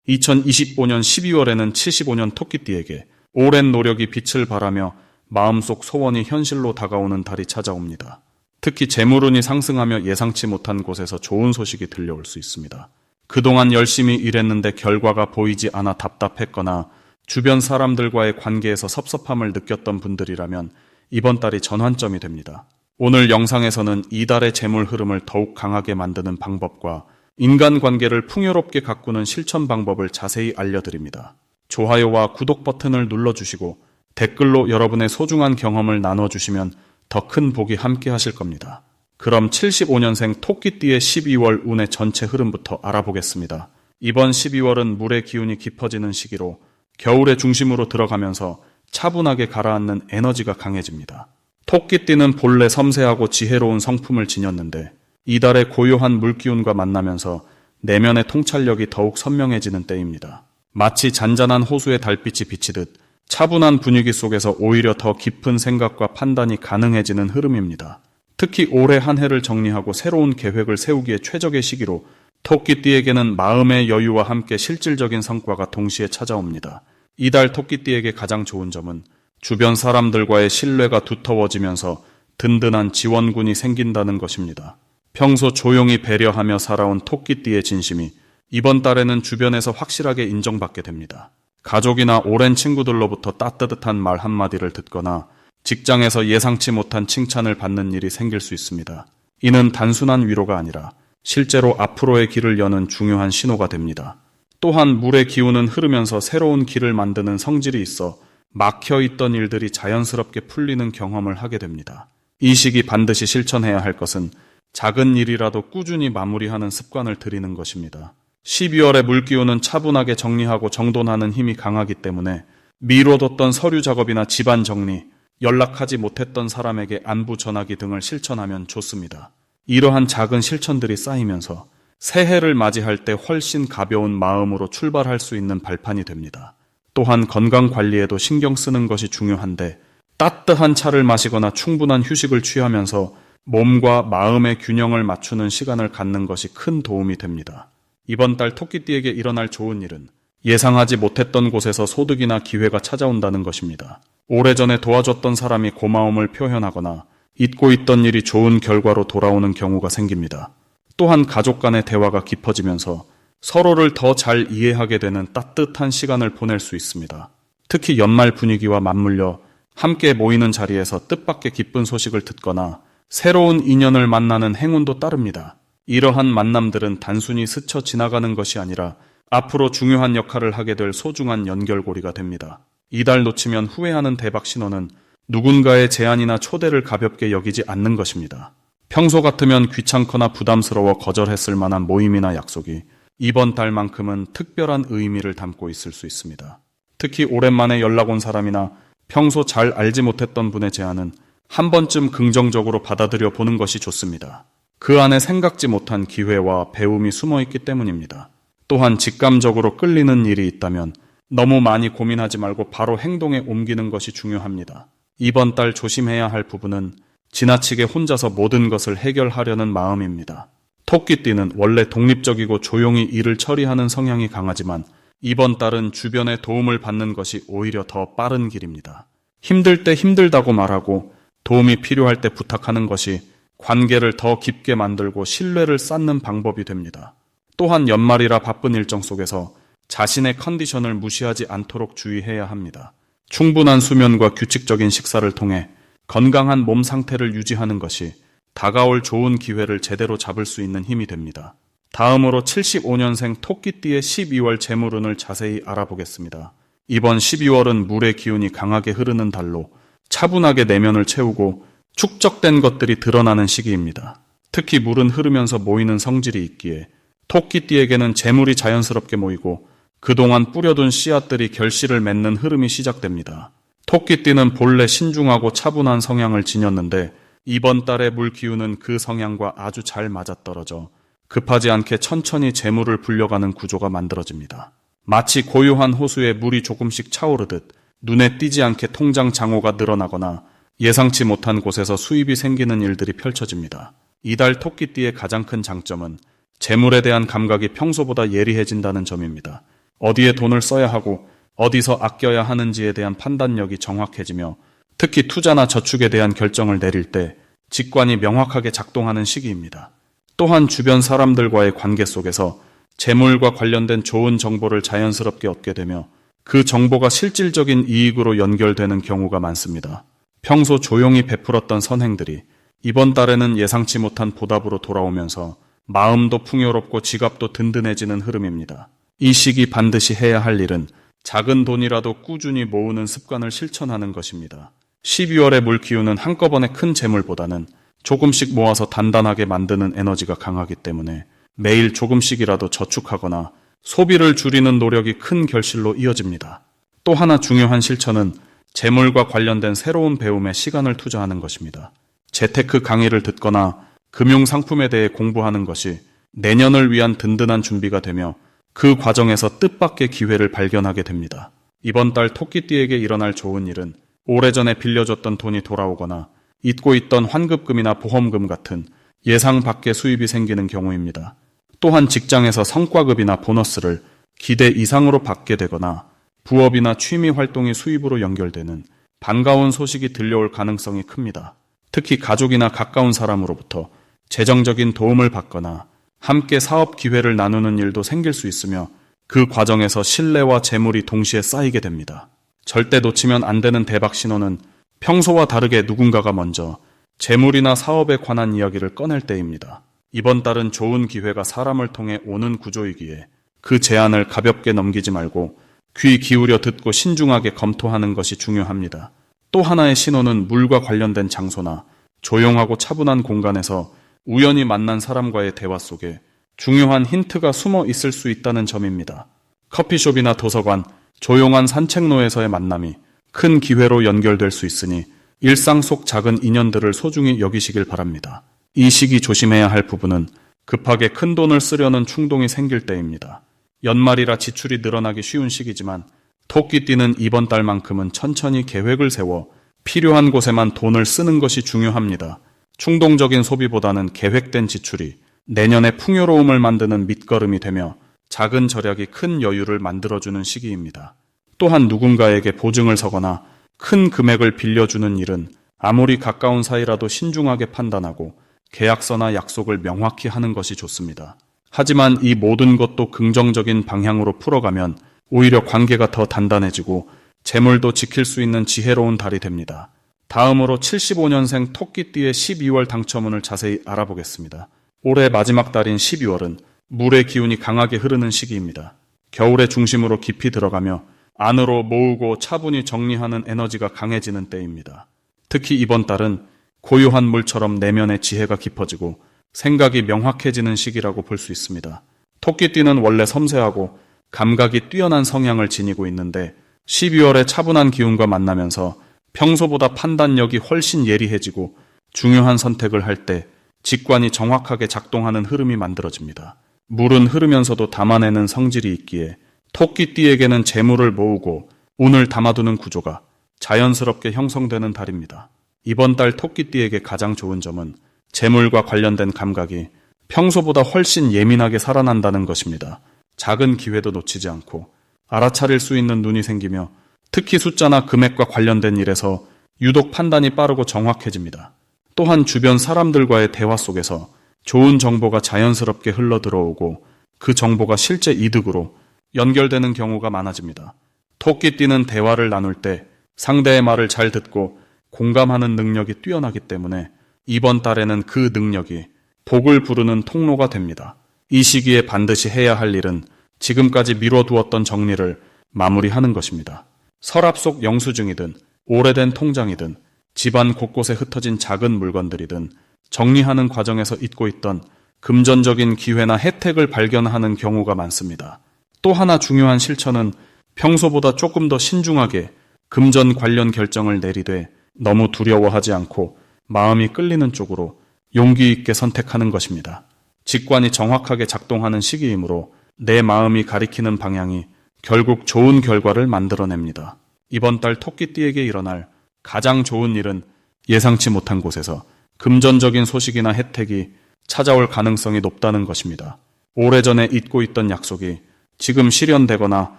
2025년 12월에는 75년 토끼띠에게 오랜 노력이 빛을 발하며 마음속 소원이 현실로 다가오는 달이 찾아옵니다. 특히 재물운이 상승하며 예상치 못한 곳에서 좋은 소식이 들려올 수 있습니다. 그동안 열심히 일했는데 결과가 보이지 않아 답답했거나 주변 사람들과의 관계에서 섭섭함을 느꼈던 분들이라면 이번 달이 전환점이 됩니다. 오늘 영상에서는 이달의 재물 흐름을 더욱 강하게 만드는 방법과 인간관계를 풍요롭게 가꾸는 실천 방법을 자세히 알려드립니다. 좋아요와 구독 버튼을 눌러주시고 댓글로 여러분의 소중한 경험을 나눠주시면 더 큰 복이 함께 하실 겁니다. 그럼 75년생 토끼띠의 12월 운의 전체 흐름부터 알아보겠습니다. 이번 12월은 물의 기운이 깊어지는 시기로 겨울의 중심으로 들어가면서 차분하게 가라앉는 에너지가 강해집니다. 토끼띠는 본래 섬세하고 지혜로운 성품을 지녔는데 이달의 고요한 물기운과 만나면서 내면의 통찰력이 더욱 선명해지는 때입니다. 마치 잔잔한 호수의 달빛이 비치듯 차분한 분위기 속에서 오히려 더 깊은 생각과 판단이 가능해지는 흐름입니다. 특히 올해 한 해를 정리하고 새로운 계획을 세우기에 최적의 시기로 토끼띠에게는 마음의 여유와 함께 실질적인 성과가 동시에 찾아옵니다. 이달 토끼띠에게 가장 좋은 점은 주변 사람들과의 신뢰가 두터워지면서 든든한 지원군이 생긴다는 것입니다. 평소 조용히 배려하며 살아온 토끼띠의 진심이 이번 달에는 주변에서 확실하게 인정받게 됩니다. 가족이나 오랜 친구들로부터 따뜻한 말 한마디를 듣거나 직장에서 예상치 못한 칭찬을 받는 일이 생길 수 있습니다. 이는 단순한 위로가 아니라 실제로 앞으로의 길을 여는 중요한 신호가 됩니다. 또한 물의 기운은 흐르면서 새로운 길을 만드는 성질이 있어 막혀있던 일들이 자연스럽게 풀리는 경험을 하게 됩니다. 이 시기 반드시 실천해야 할 것은 작은 일이라도 꾸준히 마무리하는 습관을 들이는 것입니다. 12월의 물기운은 차분하게 정리하고 정돈하는 힘이 강하기 때문에 미뤄뒀던 서류 작업이나 집안 정리, 연락하지 못했던 사람에게 안부 전하기 등을 실천하면 좋습니다. 이러한 작은 실천들이 쌓이면서 새해를 맞이할 때 훨씬 가벼운 마음으로 출발할 수 있는 발판이 됩니다. 또한 건강 관리에도 신경 쓰는 것이 중요한데 따뜻한 차를 마시거나 충분한 휴식을 취하면서 몸과 마음의 균형을 맞추는 시간을 갖는 것이 큰 도움이 됩니다. 이번 달 토끼띠에게 일어날 좋은 일은 예상하지 못했던 곳에서 소득이나 기회가 찾아온다는 것입니다. 오래전에 도와줬던 사람이 고마움을 표현하거나 잊고 있던 일이 좋은 결과로 돌아오는 경우가 생깁니다. 또한 가족 간의 대화가 깊어지면서 서로를 더 잘 이해하게 되는 따뜻한 시간을 보낼 수 있습니다. 특히 연말 분위기와 맞물려 함께 모이는 자리에서 뜻밖의 기쁜 소식을 듣거나 새로운 인연을 만나는 행운도 따릅니다. 이러한 만남들은 단순히 스쳐 지나가는 것이 아니라 앞으로 중요한 역할을 하게 될 소중한 연결고리가 됩니다. 이달 놓치면 후회하는 대박 신호는 누군가의 제안이나 초대를 가볍게 여기지 않는 것입니다. 평소 같으면 귀찮거나 부담스러워 거절했을 만한 모임이나 약속이 이번 달만큼은 특별한 의미를 담고 있을 수 있습니다. 특히 오랜만에 연락 온 사람이나 평소 잘 알지 못했던 분의 제안은 한 번쯤 긍정적으로 받아들여 보는 것이 좋습니다. 그 안에 생각지 못한 기회와 배움이 숨어 있기 때문입니다. 또한 직감적으로 끌리는 일이 있다면 너무 많이 고민하지 말고 바로 행동에 옮기는 것이 중요합니다. 이번 달 조심해야 할 부분은 지나치게 혼자서 모든 것을 해결하려는 마음입니다. 토끼띠는 원래 독립적이고 조용히 일을 처리하는 성향이 강하지만 이번 달은 주변의 도움을 받는 것이 오히려 더 빠른 길입니다. 힘들 때 힘들다고 말하고 도움이 필요할 때 부탁하는 것이 관계를 더 깊게 만들고 신뢰를 쌓는 방법이 됩니다. 또한 연말이라 바쁜 일정 속에서 자신의 컨디션을 무시하지 않도록 주의해야 합니다. 충분한 수면과 규칙적인 식사를 통해 건강한 몸 상태를 유지하는 것이 다가올 좋은 기회를 제대로 잡을 수 있는 힘이 됩니다. 다음으로 75년생 토끼띠의 12월 재물운을 자세히 알아보겠습니다. 이번 12월은 물의 기운이 강하게 흐르는 달로 차분하게 내면을 채우고 축적된 것들이 드러나는 시기입니다. 특히 물은 흐르면서 모이는 성질이 있기에 토끼띠에게는 재물이 자연스럽게 모이고 그동안 뿌려둔 씨앗들이 결실을 맺는 흐름이 시작됩니다. 토끼띠는 본래 신중하고 차분한 성향을 지녔는데 이번 달의 물 기운은 그 성향과 아주 잘 맞아떨어져 급하지 않게 천천히 재물을 불려가는 구조가 만들어집니다. 마치 고요한 호수에 물이 조금씩 차오르듯 눈에 띄지 않게 통장 잔고가 늘어나거나 예상치 못한 곳에서 수입이 생기는 일들이 펼쳐집니다. 이달 토끼띠의 가장 큰 장점은 재물에 대한 감각이 평소보다 예리해진다는 점입니다. 어디에 돈을 써야 하고 어디서 아껴야 하는지에 대한 판단력이 정확해지며 특히 투자나 저축에 대한 결정을 내릴 때 직관이 명확하게 작동하는 시기입니다. 또한 주변 사람들과의 관계 속에서 재물과 관련된 좋은 정보를 자연스럽게 얻게 되며 그 정보가 실질적인 이익으로 연결되는 경우가 많습니다. 평소 조용히 베풀었던 선행들이 이번 달에는 예상치 못한 보답으로 돌아오면서 마음도 풍요롭고 지갑도 든든해지는 흐름입니다. 이 시기 반드시 해야 할 일은 작은 돈이라도 꾸준히 모으는 습관을 실천하는 것입니다. 12월에 물 기운은 한꺼번에 큰 재물보다는 조금씩 모아서 단단하게 만드는 에너지가 강하기 때문에 매일 조금씩이라도 저축하거나 소비를 줄이는 노력이 큰 결실로 이어집니다. 또 하나 중요한 실천은 재물과 관련된 새로운 배움에 시간을 투자하는 것입니다. 재테크 강의를 듣거나 금융상품에 대해 공부하는 것이 내년을 위한 든든한 준비가 되며 그 과정에서 뜻밖의 기회를 발견하게 됩니다. 이번 달 토끼띠에게 일어날 좋은 일은 오래전에 빌려줬던 돈이 돌아오거나 잊고 있던 환급금이나 보험금 같은 예상 밖의 수입이 생기는 경우입니다. 또한 직장에서 성과급이나 보너스를 기대 이상으로 받게 되거나 부업이나 취미 활동이 수입으로 연결되는 반가운 소식이 들려올 가능성이 큽니다. 특히 가족이나 가까운 사람으로부터 재정적인 도움을 받거나 함께 사업 기회를 나누는 일도 생길 수 있으며 그 과정에서 신뢰와 재물이 동시에 쌓이게 됩니다. 절대 놓치면 안 되는 대박 신호는 평소와 다르게 누군가가 먼저 재물이나 사업에 관한 이야기를 꺼낼 때입니다. 이번 달은 좋은 기회가 사람을 통해 오는 구조이기에 그 제안을 가볍게 넘기지 말고 귀 기울여 듣고 신중하게 검토하는 것이 중요합니다. 또 하나의 신호는 물과 관련된 장소나 조용하고 차분한 공간에서 우연히 만난 사람과의 대화 속에 중요한 힌트가 숨어 있을 수 있다는 점입니다. 커피숍이나 도서관, 조용한 산책로에서의 만남이 큰 기회로 연결될 수 있으니 일상 속 작은 인연들을 소중히 여기시길 바랍니다. 이 시기 조심해야 할 부분은 급하게 큰 돈을 쓰려는 충동이 생길 때입니다. 연말이라 지출이 늘어나기 쉬운 시기지만 토끼띠는 이번 달만큼은 천천히 계획을 세워 필요한 곳에만 돈을 쓰는 것이 중요합니다. 충동적인 소비보다는 계획된 지출이 내년의 풍요로움을 만드는 밑거름이 되며 작은 절약이 큰 여유를 만들어주는 시기입니다. 또한 누군가에게 보증을 서거나 큰 금액을 빌려주는 일은 아무리 가까운 사이라도 신중하게 판단하고 계약서나 약속을 명확히 하는 것이 좋습니다. 하지만 이 모든 것도 긍정적인 방향으로 풀어가면 오히려 관계가 더 단단해지고 재물도 지킬 수 있는 지혜로운 달이 됩니다. 다음으로 75년생 토끼띠의 12월 당첨운을 자세히 알아보겠습니다. 올해 마지막 달인 12월은 물의 기운이 강하게 흐르는 시기입니다. 겨울의 중심으로 깊이 들어가며 안으로 모으고 차분히 정리하는 에너지가 강해지는 때입니다. 특히 이번 달은 고요한 물처럼 내면의 지혜가 깊어지고 생각이 명확해지는 시기라고 볼 수 있습니다. 토끼띠는 원래 섬세하고 감각이 뛰어난 성향을 지니고 있는데 12월에 차분한 기운과 만나면서 평소보다 판단력이 훨씬 예리해지고 중요한 선택을 할 때 직관이 정확하게 작동하는 흐름이 만들어집니다. 물은 흐르면서도 담아내는 성질이 있기에 토끼띠에게는 재물을 모으고 운을 담아두는 구조가 자연스럽게 형성되는 달입니다. 이번 달 토끼띠에게 가장 좋은 점은 재물과 관련된 감각이 평소보다 훨씬 예민하게 살아난다는 것입니다. 작은 기회도 놓치지 않고 알아차릴 수 있는 눈이 생기며 특히 숫자나 금액과 관련된 일에서 유독 판단이 빠르고 정확해집니다. 또한 주변 사람들과의 대화 속에서 좋은 정보가 자연스럽게 흘러들어오고 그 정보가 실제 이득으로 연결되는 경우가 많아집니다. 토끼띠는 대화를 나눌 때 상대의 말을 잘 듣고 공감하는 능력이 뛰어나기 때문에 이번 달에는 그 능력이 복을 부르는 통로가 됩니다. 이 시기에 반드시 해야 할 일은 지금까지 미뤄두었던 정리를 마무리하는 것입니다. 서랍 속 영수증이든 오래된 통장이든 집안 곳곳에 흩어진 작은 물건들이든 정리하는 과정에서 잊고 있던 금전적인 기회나 혜택을 발견하는 경우가 많습니다. 또 하나 중요한 실천은 평소보다 조금 더 신중하게 금전 관련 결정을 내리되 너무 두려워하지 않고 마음이 끌리는 쪽으로 용기 있게 선택하는 것입니다. 직관이 정확하게 작동하는 시기이므로 내 마음이 가리키는 방향이 결국 좋은 결과를 만들어냅니다. 이번 달 토끼띠에게 일어날 가장 좋은 일은 예상치 못한 곳에서 금전적인 소식이나 혜택이 찾아올 가능성이 높다는 것입니다. 오래전에 잊고 있던 약속이 지금 실현되거나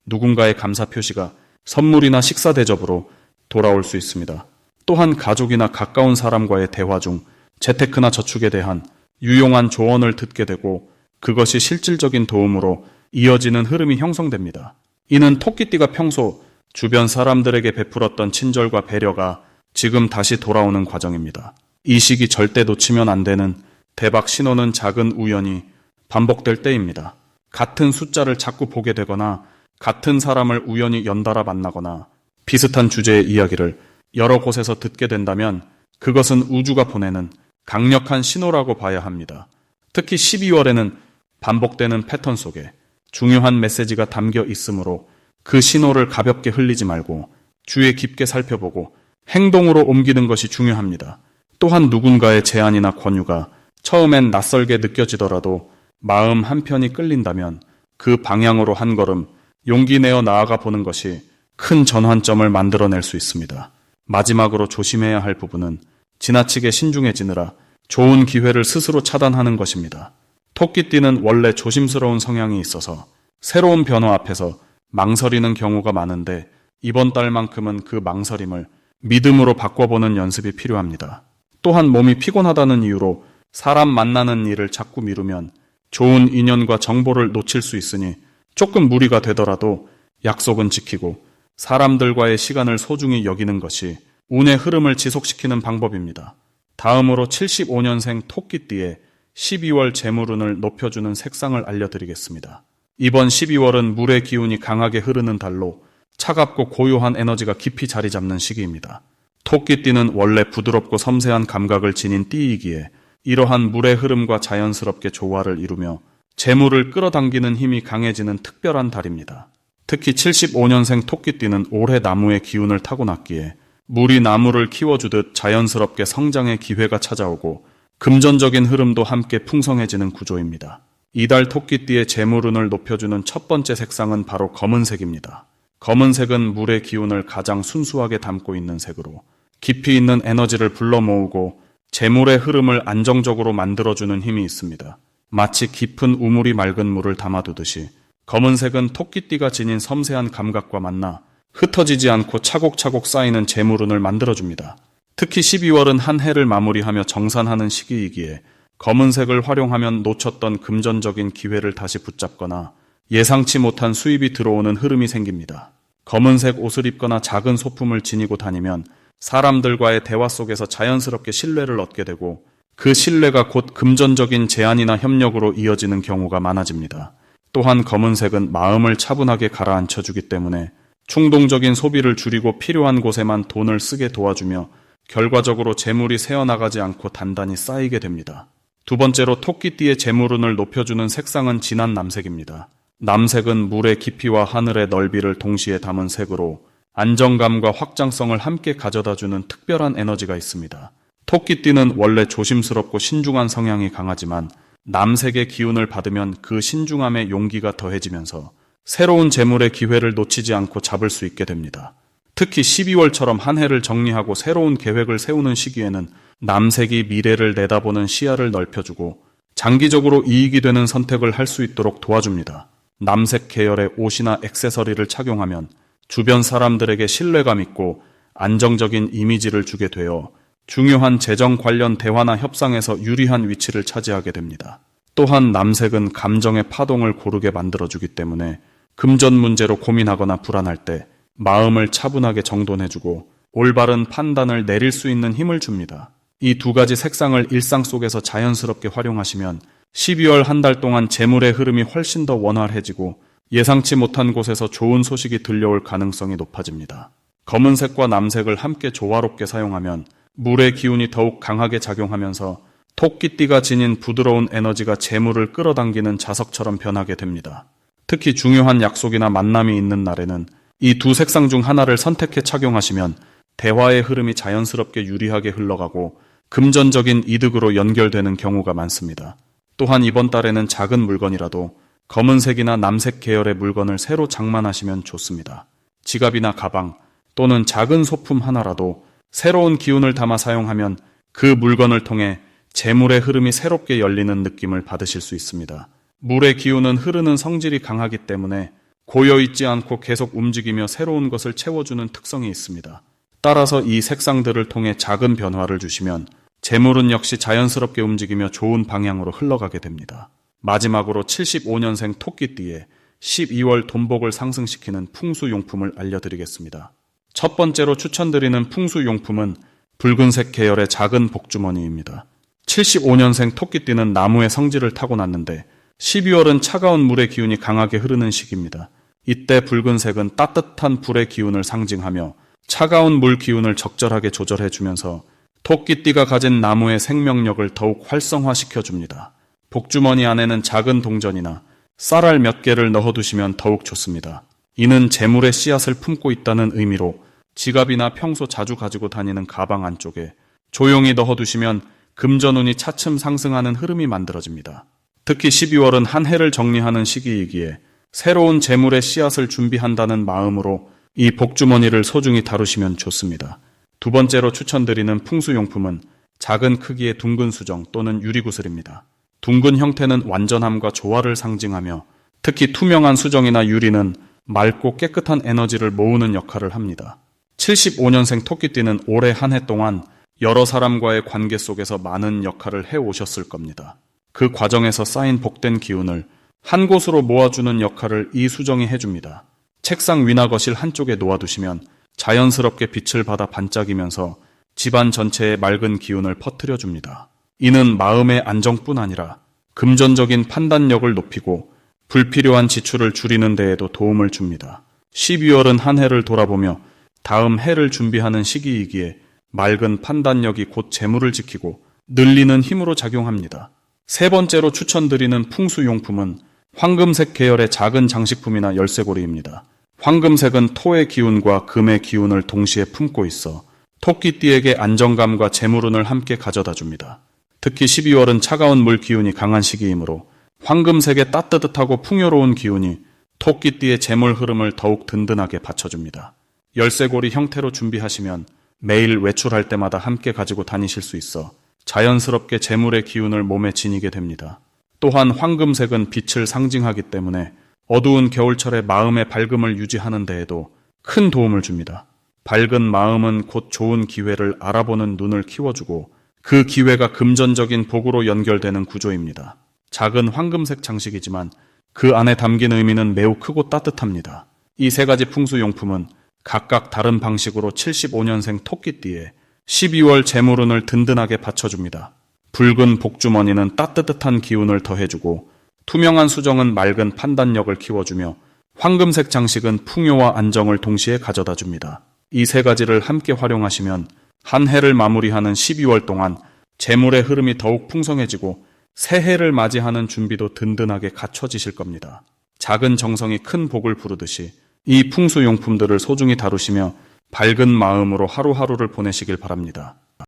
누군가의 감사 표시가 선물이나 식사 대접으로 돌아올 수 있습니다. 또한 가족이나 가까운 사람과의 대화 중 재테크나 저축에 대한 유용한 조언을 듣게 되고 그것이 실질적인 도움으로 이어지는 흐름이 형성됩니다. 이는 토끼띠가 평소 주변 사람들에게 베풀었던 친절과 배려가 지금 다시 돌아오는 과정입니다. 이 시기 절대 놓치면 안 되는 대박 신호는 작은 우연이 반복될 때입니다. 같은 숫자를 자꾸 보게 되거나 같은 사람을 우연히 연달아 만나거나 비슷한 주제의 이야기를 여러 곳에서 듣게 된다면 그것은 우주가 보내는 강력한 신호라고 봐야 합니다. 특히 12월에는 반복되는 패턴 속에 중요한 메시지가 담겨 있으므로 그 신호를 가볍게 흘리지 말고 주의 깊게 살펴보고 행동으로 옮기는 것이 중요합니다. 또한 누군가의 제안이나 권유가 처음엔 낯설게 느껴지더라도 마음 한편이 끌린다면 그 방향으로 한 걸음 용기 내어 나아가 보는 것이 큰 전환점을 만들어낼 수 있습니다. 마지막으로 조심해야 할 부분은 지나치게 신중해지느라 좋은 기회를 스스로 차단하는 것입니다. 토끼띠는 원래 조심스러운 성향이 있어서 새로운 변화 앞에서 망설이는 경우가 많은데 이번 달만큼은 그 망설임을 믿음으로 바꿔보는 연습이 필요합니다. 또한 몸이 피곤하다는 이유로 사람 만나는 일을 자꾸 미루면 좋은 인연과 정보를 놓칠 수 있으니 조금 무리가 되더라도 약속은 지키고 사람들과의 시간을 소중히 여기는 것이 운의 흐름을 지속시키는 방법입니다. 다음으로 75년생 토끼띠의 12월 재물운을 높여주는 색상을 알려드리겠습니다. 이번 12월은 물의 기운이 강하게 흐르는 달로 차갑고 고요한 에너지가 깊이 자리 잡는 시기입니다. 토끼띠는 원래 부드럽고 섬세한 감각을 지닌 띠이기에 이러한 물의 흐름과 자연스럽게 조화를 이루며 재물을 끌어당기는 힘이 강해지는 특별한 달입니다. 특히 75년생 토끼띠는 올해 나무의 기운을 타고났기에 물이 나무를 키워주듯 자연스럽게 성장의 기회가 찾아오고 금전적인 흐름도 함께 풍성해지는 구조입니다. 이달 토끼띠의 재물운을 높여주는 첫 번째 색상은 바로 검은색입니다. 검은색은 물의 기운을 가장 순수하게 담고 있는 색으로 깊이 있는 에너지를 불러 모으고 재물의 흐름을 안정적으로 만들어주는 힘이 있습니다. 마치 깊은 우물이 맑은 물을 담아두듯이 검은색은 토끼띠가 지닌 섬세한 감각과 만나 흩어지지 않고 차곡차곡 쌓이는 재물운을 만들어줍니다. 특히 12월은 한 해를 마무리하며 정산하는 시기이기에 검은색을 활용하면 놓쳤던 금전적인 기회를 다시 붙잡거나 예상치 못한 수입이 들어오는 흐름이 생깁니다. 검은색 옷을 입거나 작은 소품을 지니고 다니면 사람들과의 대화 속에서 자연스럽게 신뢰를 얻게 되고 그 신뢰가 곧 금전적인 제안이나 협력으로 이어지는 경우가 많아집니다. 또한 검은색은 마음을 차분하게 가라앉혀주기 때문에 충동적인 소비를 줄이고 필요한 곳에만 돈을 쓰게 도와주며 결과적으로 재물이 새어나가지 않고 단단히 쌓이게 됩니다. 두 번째로 토끼띠의 재물운을 높여주는 색상은 진한 남색입니다. 남색은 물의 깊이와 하늘의 넓이를 동시에 담은 색으로 안정감과 확장성을 함께 가져다주는 특별한 에너지가 있습니다. 토끼띠는 원래 조심스럽고 신중한 성향이 강하지만 남색의 기운을 받으면 그 신중함에 용기가 더해지면서 새로운 재물의 기회를 놓치지 않고 잡을 수 있게 됩니다. 특히 12월처럼 한 해를 정리하고 새로운 계획을 세우는 시기에는 남색이 미래를 내다보는 시야를 넓혀주고 장기적으로 이익이 되는 선택을 할 수 있도록 도와줍니다. 남색 계열의 옷이나 액세서리를 착용하면 주변 사람들에게 신뢰감 있고 안정적인 이미지를 주게 되어 중요한 재정 관련 대화나 협상에서 유리한 위치를 차지하게 됩니다. 또한 남색은 감정의 파동을 고르게 만들어주기 때문에 금전 문제로 고민하거나 불안할 때 마음을 차분하게 정돈해주고 올바른 판단을 내릴 수 있는 힘을 줍니다. 이 두 가지 색상을 일상 속에서 자연스럽게 활용하시면 12월 한 달 동안 재물의 흐름이 훨씬 더 원활해지고 예상치 못한 곳에서 좋은 소식이 들려올 가능성이 높아집니다. 검은색과 남색을 함께 조화롭게 사용하면 물의 기운이 더욱 강하게 작용하면서 토끼띠가 지닌 부드러운 에너지가 재물을 끌어당기는 자석처럼 변하게 됩니다. 특히 중요한 약속이나 만남이 있는 날에는 이 두 색상 중 하나를 선택해 착용하시면 대화의 흐름이 자연스럽게 유리하게 흘러가고 금전적인 이득으로 연결되는 경우가 많습니다. 또한 이번 달에는 작은 물건이라도 검은색이나 남색 계열의 물건을 새로 장만하시면 좋습니다. 지갑이나 가방 또는 작은 소품 하나라도 새로운 기운을 담아 사용하면 그 물건을 통해 재물의 흐름이 새롭게 열리는 느낌을 받으실 수 있습니다. 물의 기운은 흐르는 성질이 강하기 때문에 고여있지 않고 계속 움직이며 새로운 것을 채워주는 특성이 있습니다. 따라서 이 색상들을 통해 작은 변화를 주시면 재물은 역시 자연스럽게 움직이며 좋은 방향으로 흘러가게 됩니다. 마지막으로 75년생 토끼띠에 12월 돈복을 상승시키는 풍수용품을 알려드리겠습니다. 첫 번째로 추천드리는 풍수용품은 붉은색 계열의 작은 복주머니입니다. 75년생 토끼띠는 나무의 성질을 타고났는데 12월은 차가운 물의 기운이 강하게 흐르는 시기입니다. 이때 붉은색은 따뜻한 불의 기운을 상징하며 차가운 물 기운을 적절하게 조절해주면서 토끼띠가 가진 나무의 생명력을 더욱 활성화시켜줍니다. 복주머니 안에는 작은 동전이나 쌀알 몇 개를 넣어두시면 더욱 좋습니다. 이는 재물의 씨앗을 품고 있다는 의미로 지갑이나 평소 자주 가지고 다니는 가방 안쪽에 조용히 넣어두시면 금전운이 차츰 상승하는 흐름이 만들어집니다. 특히 12월은 한 해를 정리하는 시기이기에 새로운 재물의 씨앗을 준비한다는 마음으로 이 복주머니를 소중히 다루시면 좋습니다. 두 번째로 추천드리는 풍수용품은 작은 크기의 둥근 수정 또는 유리구슬입니다. 둥근 형태는 완전함과 조화를 상징하며 특히 투명한 수정이나 유리는 맑고 깨끗한 에너지를 모으는 역할을 합니다. 75년생 토끼띠는 올해 한 해 동안 여러 사람과의 관계 속에서 많은 역할을 해오셨을 겁니다. 그 과정에서 쌓인 복된 기운을 한 곳으로 모아주는 역할을 이 수정이 해줍니다. 책상 위나 거실 한쪽에 놓아두시면 자연스럽게 빛을 받아 반짝이면서 집안 전체에 맑은 기운을 퍼뜨려줍니다. 이는 마음의 안정뿐 아니라 금전적인 판단력을 높이고 불필요한 지출을 줄이는 데에도 도움을 줍니다. 12월은 한 해를 돌아보며 다음 해를 준비하는 시기이기에 맑은 판단력이 곧 재물을 지키고 늘리는 힘으로 작용합니다. 세 번째로 추천드리는 풍수용품은 황금색 계열의 작은 장식품이나 열쇠고리입니다. 황금색은 토의 기운과 금의 기운을 동시에 품고 있어 토끼띠에게 안정감과 재물운을 함께 가져다 줍니다. 특히 12월은 차가운 물 기운이 강한 시기이므로 황금색의 따뜻하고 풍요로운 기운이 토끼띠의 재물 흐름을 더욱 든든하게 받쳐줍니다. 열쇠고리 형태로 준비하시면 매일 외출할 때마다 함께 가지고 다니실 수 있어 자연스럽게 재물의 기운을 몸에 지니게 됩니다. 또한 황금색은 빛을 상징하기 때문에 어두운 겨울철에 마음의 밝음을 유지하는 데에도 큰 도움을 줍니다. 밝은 마음은 곧 좋은 기회를 알아보는 눈을 키워주고 그 기회가 금전적인 복으로 연결되는 구조입니다. 작은 황금색 장식이지만 그 안에 담긴 의미는 매우 크고 따뜻합니다. 이 세 가지 풍수용품은 각각 다른 방식으로 75년생 토끼띠에 12월 재물운을 든든하게 받쳐줍니다. 붉은 복주머니는 따뜻한 기운을 더해주고 투명한 수정은 맑은 판단력을 키워주며 황금색 장식은 풍요와 안정을 동시에 가져다줍니다. 이 세 가지를 함께 활용하시면 한 해를 마무리하는 12월 동안 재물의 흐름이 더욱 풍성해지고 새해를 맞이하는 준비도 든든하게 갖춰지실 겁니다. 작은 정성이 큰 복을 부르듯이 이 풍수용품들을 소중히 다루시며 밝은 마음으로 하루하루를 보내시길 바랍니다.